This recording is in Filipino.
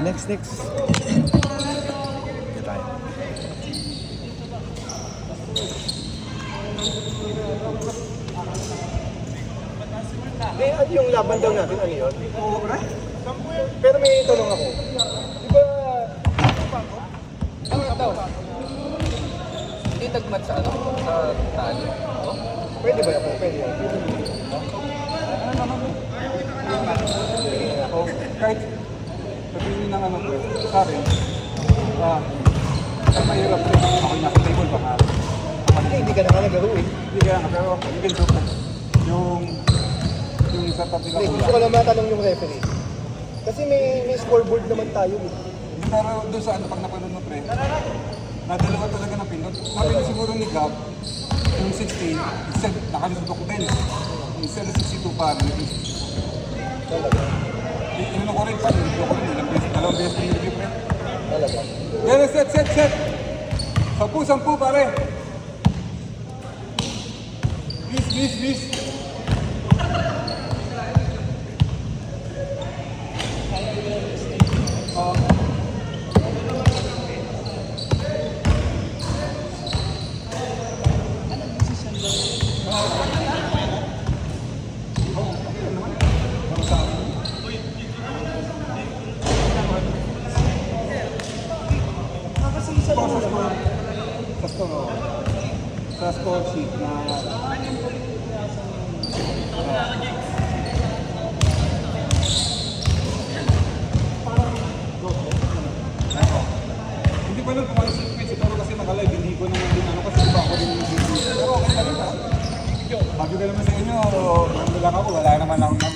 Next. Dito tayo. At yung laban daw natin, ano yun? Pero may tanong ako. Di ba... Ano daw? Hindi nagmat sa ano? Sa tali. Pwede ba ako? Pwede yan. Kahit sabihin ng ano ko, sa akin, ay mahirap rin ako yung nasa table baka. Hindi ka na nga nagaro eh. Hindi kaya nga, pero you can do that. Yung sa tabi ka Gusto ko lang matanong yung referee. Kasi may scoreboard naman tayo eh. Pero doon sa ano, pag napanood mo pre, nadalawa talaga ng pindot. Sabi na siguro ni Gab, yung 16, instead, nakalisundok din. Instead of 62 pa, Talaga. Inano ko rin pa, nilipyo ko rin, dalawang beses na nilipyo pre. Talaga. Yan, set! 10 pare. Bis. Sa score sheet na